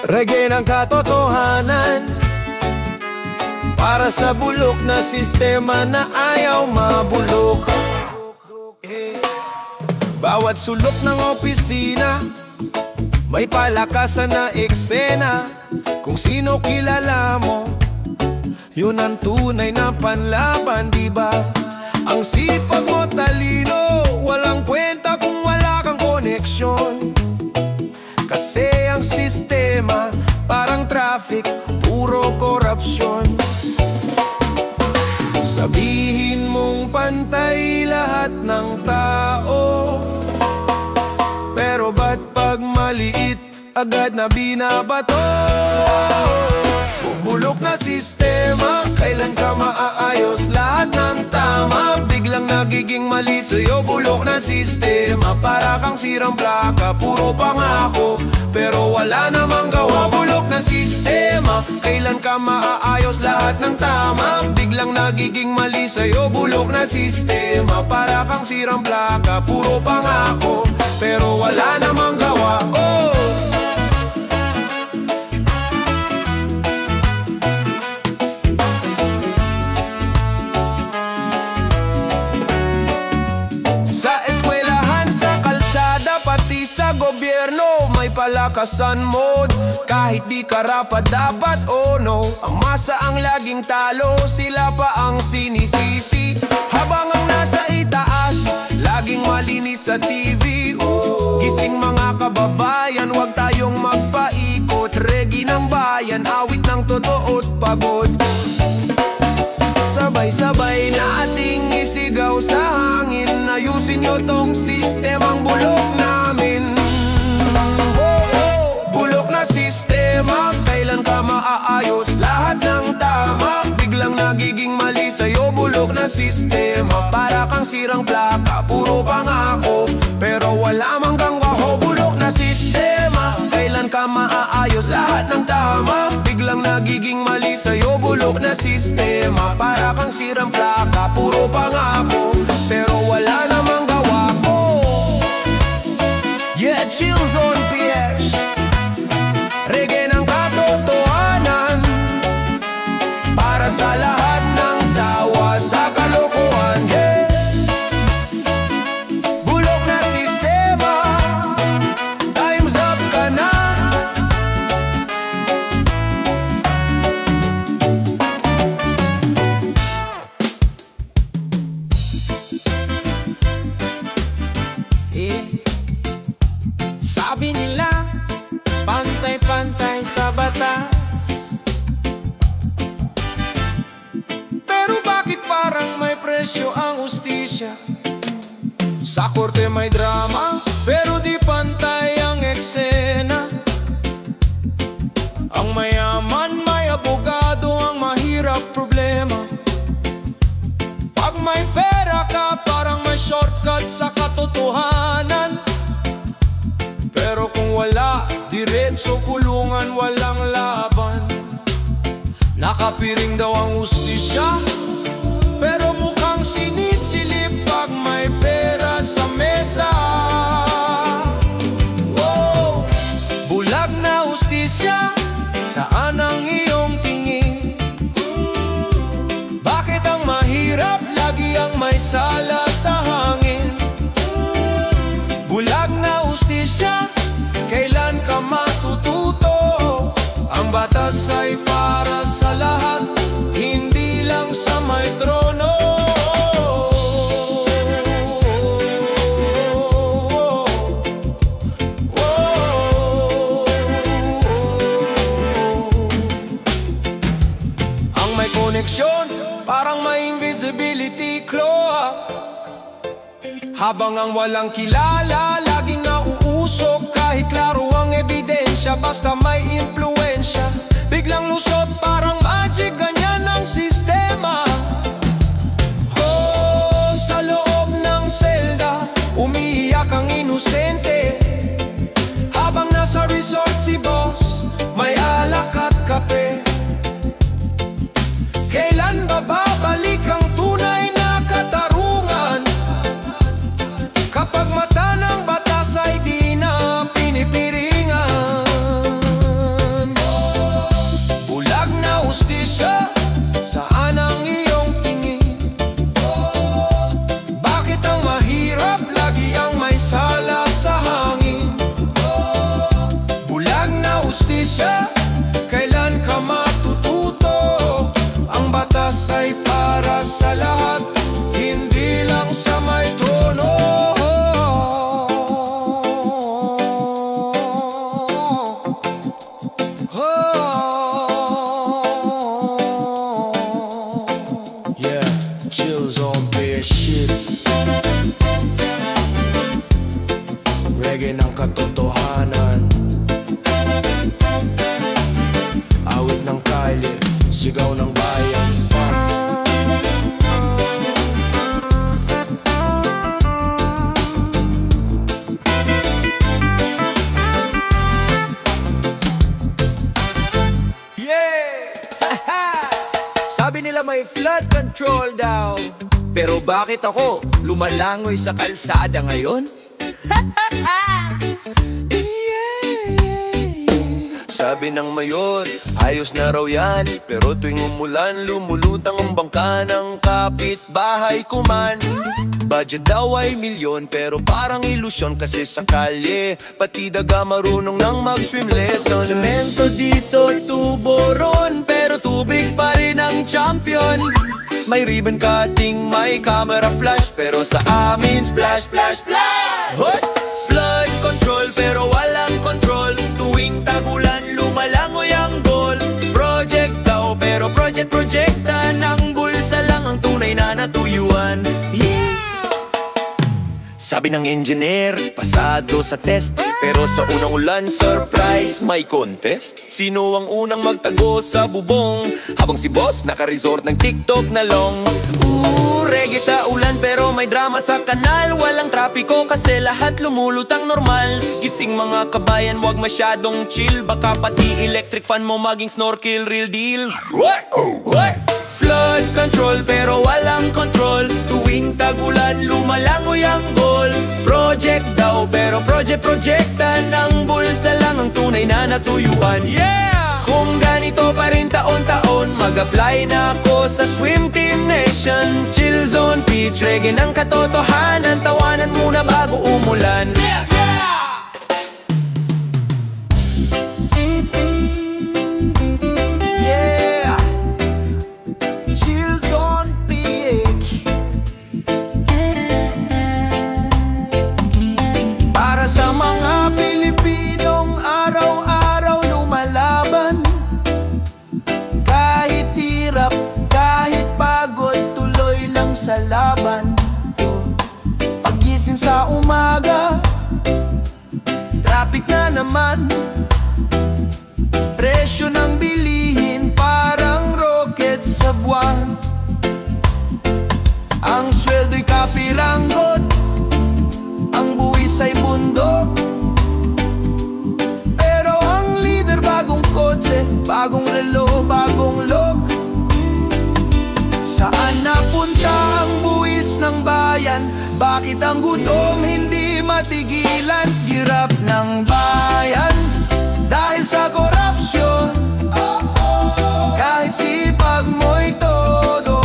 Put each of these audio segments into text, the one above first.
Reggae ng katotohanan, para sa bulok na sistema na ayaw mabulok. Bawat sulok ng opisina may palakasan na eksena. Kung sino kilala mo, yun ang tunay na panlaban, diba? Ang sipag mo talino, walang kwenta kung wala kang koneksyon. Kasi ang sistema parang traffic, puro korupsyon. Sabihin mong pantay lahat ng tao, pero ba't pag maliit agad na binabato? Bulok na sistema, kailan ka maaayos lahat ng tama? Biglang nagiging mali sa'yo, bulok na sistema. Para kang sirang plaka, puro pangako, pero wala namang gawa. Bulok na sistema, kailan ka maaayos lahat ng tama? Biglang nagiging mali sa'yo, bulok na sistema. Para kang sirang plaka, puro pangako, pero wala namang gawa. Oh! Sa gobyerno may palakasan mode, kahit di karapat dapat, oh no. Ang masa ang laging talo, sila pa ang sinisisi. Habang ang nasa itaas, laging malinis sa TV. Gising mga kababayan, huwag tayong magpaikot. Reggae ng bayan, awit ng totoo't pagod. Sabay-sabay nating isigaw sa hangin, ayusin nyo tong sistemang bulok namin. Bulok na sistema, kailan ka maaayos lahat ng tama? Biglang nagiging mali sa'yo, bulok na sistema. Para kang sirang plaka, puro pangako, pero wala mang gangwaho. Bulok na sistema, kailan ka maaayos lahat ng tama? Biglang nagiging mali sa'yo, bulok na sistema. Para kang sirang plaka, puro pangako, pero wala namang gawa ko. Yeah, Chills on PH, reggae ng katotohanan, para sa lahat ng sawa sa kalokohan. Yeah, bulok na sistema, time's up ka na. Sabi nila, pantay-pantay sa batas, pero bakit parang may presyo ang hustisya? Sa korte may drama, pero di pantay ang eksena. Ang mayaman may abogado, ang mahirap problema. Pag may pera ka, parang may shortcut sa katotohanan. Pero kung wala, diretso kulungan, walang laban. Nakapiring daw ang hustisya, pero mukhang sinisilip pag may pera sa mesa. Wow! Bulag na hustisya, saan ang iyong tingin? Bakit ang mahirap lagi ang may sala sa hangin? Bulag na hustisya, kailan ka matututo? Ang batas ay para sa lahat, hindi lang sa may trono. Ang may koneksyon, parang may invisibility claw. Habang ang walang kilala, laging nauusok. Kahit klaro ang ebidensya, basta may impluensya, biglang lusot parang magic, ganyan ang sistema. Oh, sa loob ng selda, umiiyak ang inosente. Habang nasa resort si boss, may alak at kape. Kailan ba babalik ang tunay na katarungan? Kapag mata ng batas ay di na pinipiringan. Chills on beer shit. Reggae ng katotohanan. Awit ng kalye, sigaw ng bayan. Sabi nila may flood control daw, pero bakit ako lumalangoy sa kalsada ngayon? Sabi ng mayor, ayos na raw yan, pero tuwing umulan, lumulutang ang bangka ng kapitbahay ko man. Budget daw ay milyon, pero parang ilusyon kasi sa kalye, pati daga marunong nang mag-swimless nun. Semento dito, tubo ron, pero tubig pa rin ang champion. May ribbon cutting, may camera flash, pero sa amin splash, splash, splash! Hoy! Flood control, pero walang control. Tuwing tagulan, lumalangoy ang goal. Project daw, pero projecta ng bulsa lang ang tunay na natuyuan. Yeah! Sabi ng engineer, pasado sa test, pero sa unang ulan, surprise, may contest. Sino ang unang magtago sa bubong, habang si boss naka-resort ng TikTok na long. Reggae sa ulan pero may drama sa kanal. Walang trapiko kasi lahat lumulutang normal. Gising mga kabayan, wag masyadong chill. Baka pati electric fan mo maging snorkel, real deal. Flood control pero walang control. Tuwing tagulan, lumalangoy ang goal. Project daw pero projecta ng bulsa lang ang tunay na natuyuan. Yeah! Kung ganito pa rin taon-taon, mag-apply na ako sa Swim Team Nation. Chill Zone Beach, reggae ng katotohanan. Tawanan muna bago umulan. Yeah! Yeah! Chill Zone Beach. Para sa mga Pilipinong araw-araw lumalaban, kahit hirap, kahit pagod, tuloy lang sa laban. Pagising sa umaga, traffic na naman. Presyo ng bilihin parang rocket sa buwan. Ang sweldo'y kapiranggot, ang buwis ay bundok. Pero ang leader bagong kotse, bagong relo, bagong look. Saan napunta ang buwis ng bayan? Bakit ang gutom hindi matigilan? Hirap ng bayan dahil sa korupsyon. Kahit sipag mo'y todo,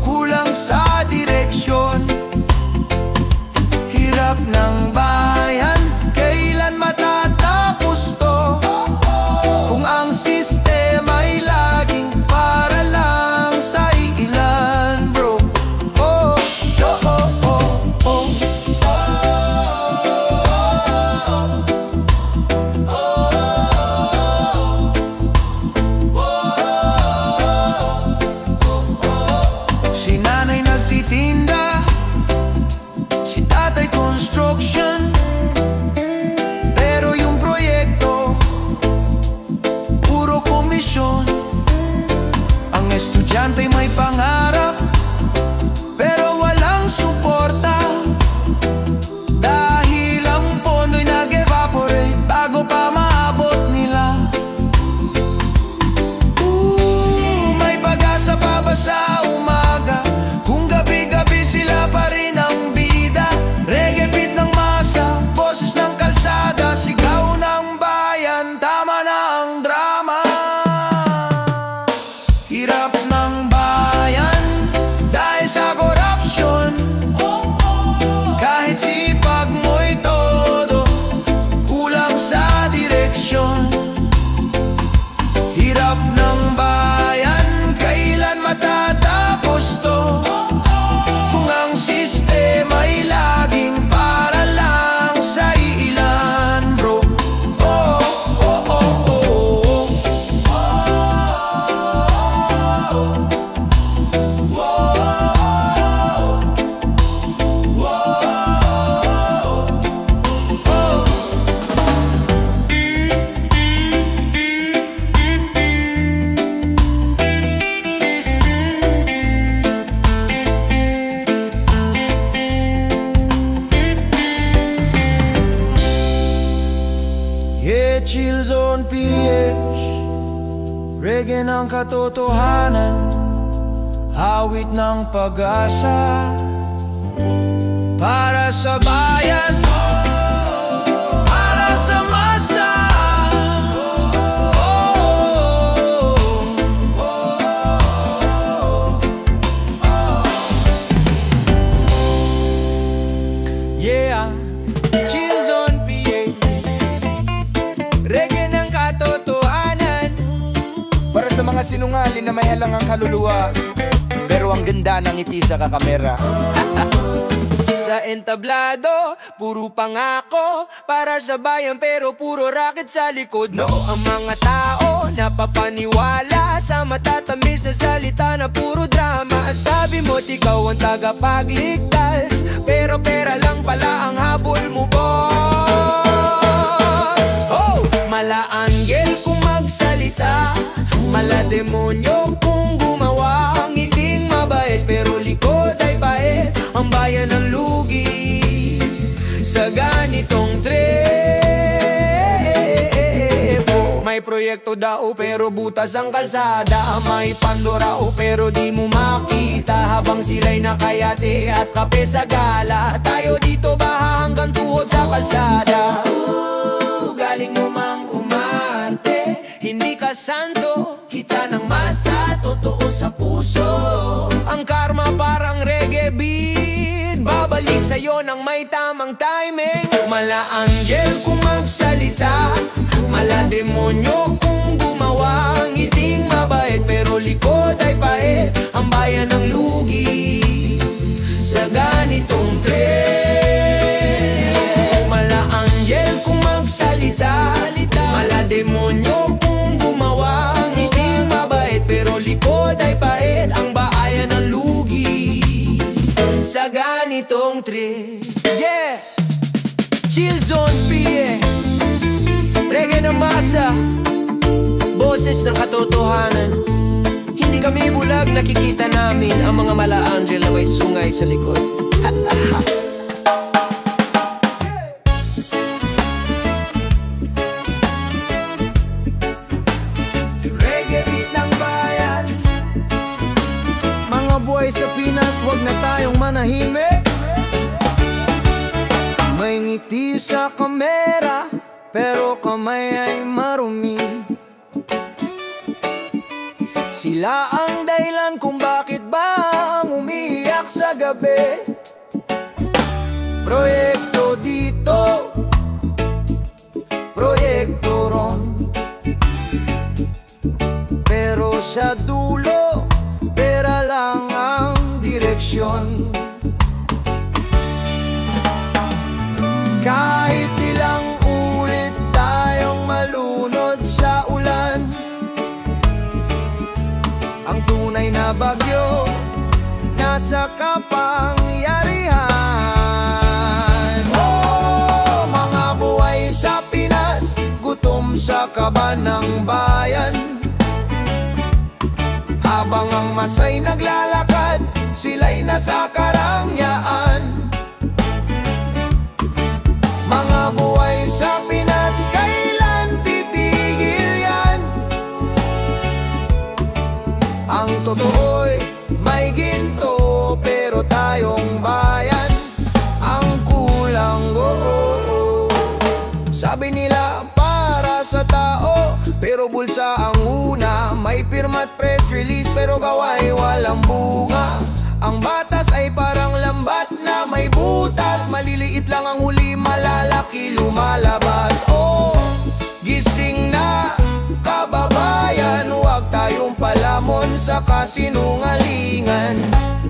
kulang sa direksyon. Hirap ng bayan, kailan matatapos to? Kung ang sistema'y laging para lang sa ilan, bro. Oh, oh, oh, oh, oh. Reggae ng katotohanan, awit ng pag-asa para sa bayan, para sa masa. Yeah, Chill Zone PA, reggae ng katotohanan Para sa mga sinungaling na may halangang kaluluwa, pero ang ganda ng ngiti sa kakamera. sa entablado, puro pangako para sa bayan pero puro racket sa likod. No, ang mga tao napapaniwala sa matatamis na salita na puro drama. Sabi mo ikaw ang tagapagligtas, pero pera lang pala ang habol mo, boss. Oh! Mala anghel kung magsalita, mala demonyo kung gumawa. Ang ngiting mabait pero likod ay pait, ang bayan ng lugi sa ganitong trepo. May proyekto daw pero butas ang kalsada, may Pandora pero di mo makita. Habang sila'y nakayate at kape sa gala, tayo dito baha hanggang tuhod sa kalsada. Galing mo mang umarte, hindi ka santo, kita ng masa, totoo sa puso. Ang karma parang reggae beat, babalik sa'yo ng may tamang timing. Mala anghel kung magsalita, mala demonyo kung gumawa. Ang ngiting mabait pero likod ay pait, ang bayan ng lugi sa ganitong trend. Mala anghel kung magsalita, mala demonyo kung gumawa. Ang ngiting mabait pero likod ay pait, ang bayan ng lugi sa ganitong trend. Yeah! Chill Zone PA, reggae ng masa, boses ng katotohanan. Hindi kami bulag, nakikita namin ang mga mala angel na may sungay sa likod. Reggae beat ng bayan. Mga buhay sa Pinas, wag na tayong manahimik. May ngiti sa kamera, pero kamay ay marumi. Sila ang dahilan kung bakit ba ang umiiyak sa gabi. Proyekto dito, proyekto ron, pero sa dulo, pera lang ang direksyon. Kahit ilang ulit tayong malunod sa ulan, ang tunay na bagyo nasa kapangyarihan. Oh, mga buhay sa Pinas, gutom sa kaban ng bayan. Habang ang masay naglalakad, sila'y nasa karangyaan. Mga buhay sa Pinas, kailan titigil yan? Ang totoo'y may ginto, pero tayong bayan ang kulang, oh. Sabi nila para sa tao, pero bulsa ang una. May pirma at press release, pero gawa'y walang bunga. Ang batas ay parang lambat na may butas, maliliit lang ang huli, malalaki lumalabas. Oh, gising na kababayan, huwag tayong palamon sa kasinungalingan.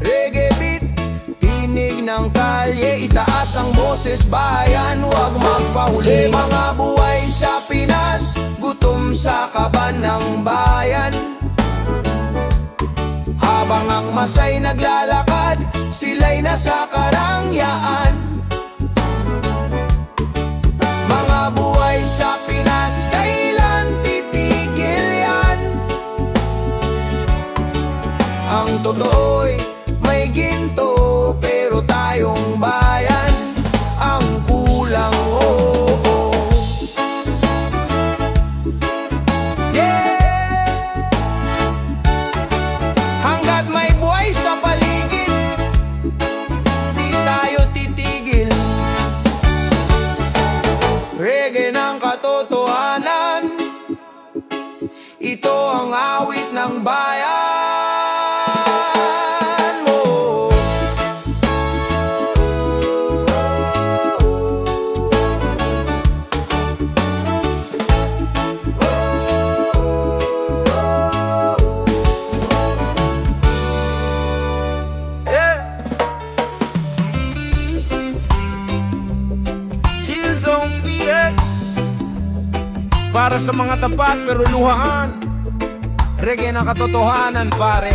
Reggae beat, tinig ng kalye, itaas ang boses bayan, huwag magpahuli. Mga buhay sa Pinas, gutom sa kaban ng bayan. Habang ang masay naglalakad, sila'y nasa karangyaan. Mga buhay sa Pinas, kailan titigil yan? Ang totoo'y may ginto, pero tayong bayan ang kulang, oh. Yeah! bayan mo. Chill Zone PX, para sa mga tapat pero luhaan. Reggae na katotohanan, pare,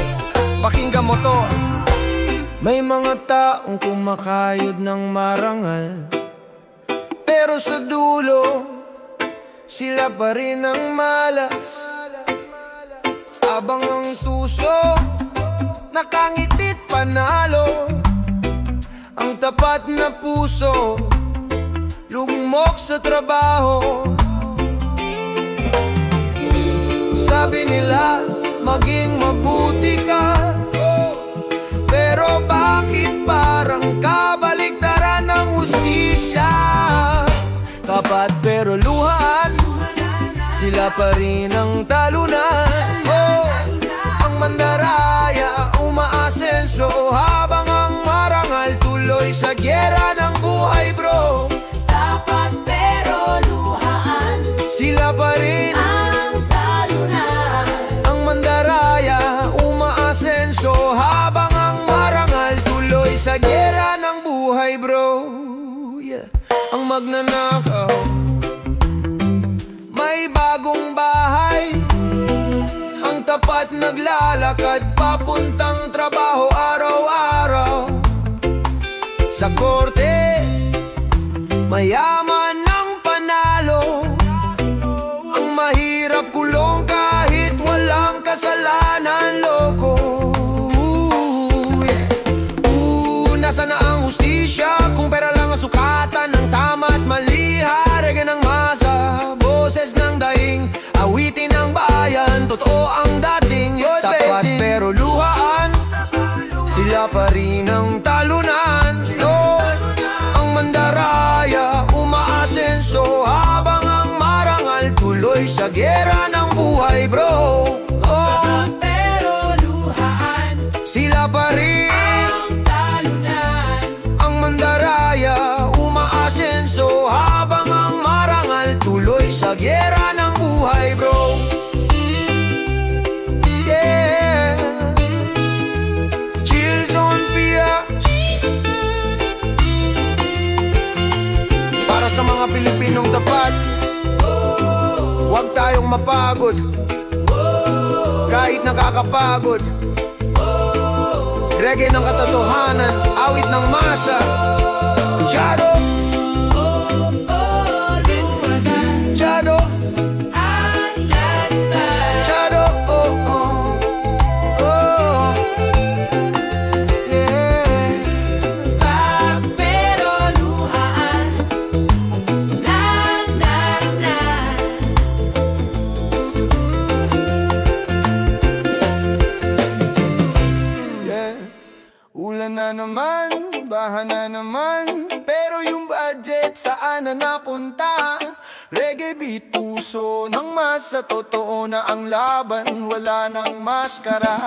pakinggan mo to. May mga taong kumakayod ng marangal, pero sa dulo sila pa rin ang malas. Abang ang tuso nakangitit panalo, ang tapat na puso lugmok sa trabaho. Sabi nila maging mabuti ka, pero bakit parang kabaliktaran ng hustisya? Tapat pero luhaan, sila pa rin ang talunan. Ang mandaraya umaasenso, habang ang marangal tuloy sa gyera ng buhay, bro. Tapat pero luhaan, Sila pa rin ang talunan. ang mandaraya umaasenso, habang ang marangal tuloy sa gyera ng buhay, bro. Yeah. Ang magnanakaw may bagong bahay, ang tapat naglalakad papuntang trabaho araw-araw. Sa korte mayaman ang panalo, ang mahirap kulong kahit walang kasalanan, loko. Nasaan na ang hustisya kung pera lang ang sukatan ng tama at mali? Reggae ng masa, boses ng daing, awitin ng bayan, totoo ang dating. Tapat pero luhaan, sila pa rin ang talunan. Ang mandaraya umaasenso, habang ang marangal tuloy sa gyera ng buhay, bro. Pero luhaan, Sila pa rin ang talunan. ang mandaraya umaasenso, habang ang marangal tuloy sa gyera ng buhay, bro. Yeah. Chill Zone PX, para sa mga Pilipinong tapat. Huwag tayong mapagod kahit nakakapagod. Reggae ng katotohanan, awit ng masa. Chado, Chado, Chado, oh, oh, oh. Yeah. Pero luhaan, na na na. Yeah. Ulan na naman, baha na naman, pero yung budget saan na napunta? Reggae beat, puso ng masa, totoo na ang laban, wala nang maskara.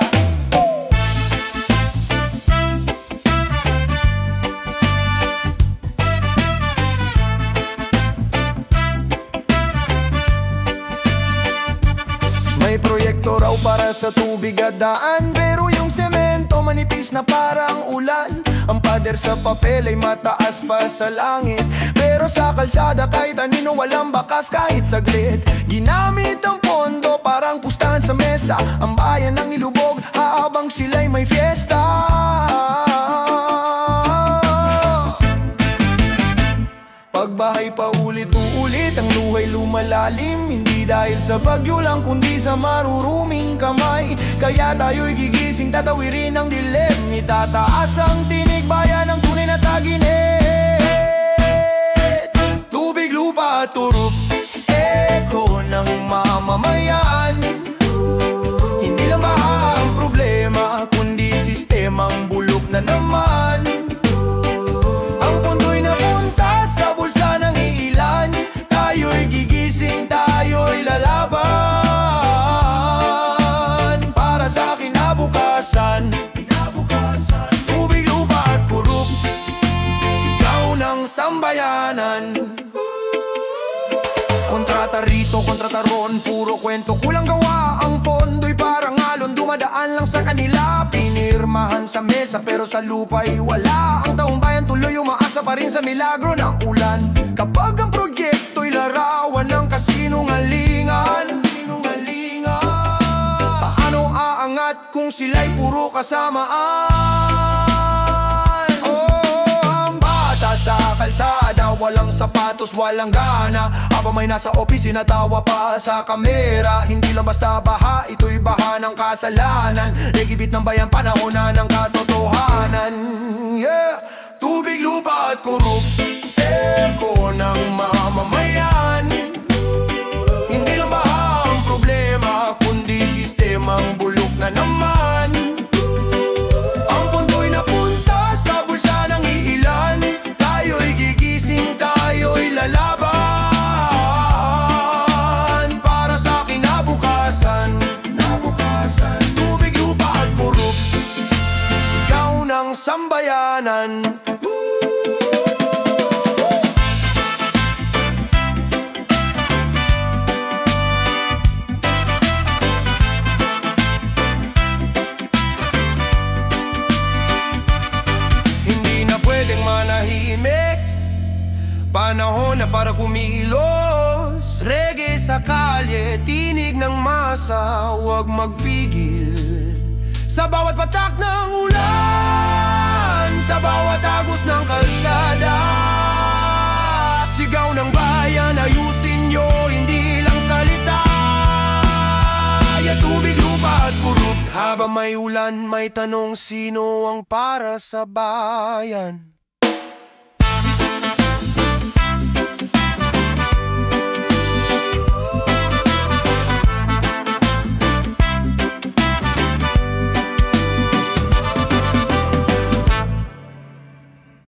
May proyekto raw para sa tubig at daan, pero yung semento manipis na parang ulan. Ang pader sa papel ay mataas pa sa langit, pero sa kalsada kahit anino walang bakas kahit saglit. Ginamit ang pondo parang pustahan sa mesa, ang bayan ng nilubog habang sila'y may fiesta. Pagbahay pa ulit-ulit, ang luhay lumalalim, hindi dahil sa bagyo lang kundi sa maruruming kamay. Kaya tayo'y gigising, tatawirin ang dilim, itataas ang tinig, bayan ng tunay na taginit. Tubig, lupa at turok, echo ng mamamayan. Hindi lang baha ang problema, kundi sistemang bulok na naman. Ang punto'y napunta sa bulsa ng iilan, tayo'y gigising, tayo'y lalaban para sambayanan. Kontrata rito, kontrata ron, puro kwento, kulang gawa. Ang pondo'y parang alon, dumadaan lang sa kanila. Pinirmahan sa mesa pero sa lupa'y wala. Ang taong bayan tuloy umaasa pa rin sa milagro ng ulan. Kapag ang proyekto'y larawan ng kasinungalingan, paano aangat kung sila'y puro kasamaan? Oh, ang bata sa kalsada, walang sapatos, walang gana. Habang may nasa opisina, tawa pa sa kamera. Hindi lang basta baha, ito'y baha ng kasalanan. Regibit ng bayan, panahon na ng katotohanan. Yeah, tubig, lupa at korupteko ng mamamayan. Hindi lang baha ang problema, kundi sistemang bulok na naman. Ang punto'y napunta sa bulsa ng iilan. Tayo'y gigising, tayo'y lalaban para sa kinabukasan. Tubig, lupa at korup, sigaw ng sambayanan. Manahimik, panahon na para kumilos. Reggae sa kalye, tinig ng masa, huwag magpigil. Sa bawat patak ng ulan, sa bawat agos ng kalsada, sigaw ng bayan, ayusin nyo, hindi lang salita. Ya tubig, lupa at kurupt, habang may ulan, may tanong, sino ang para sa bayan?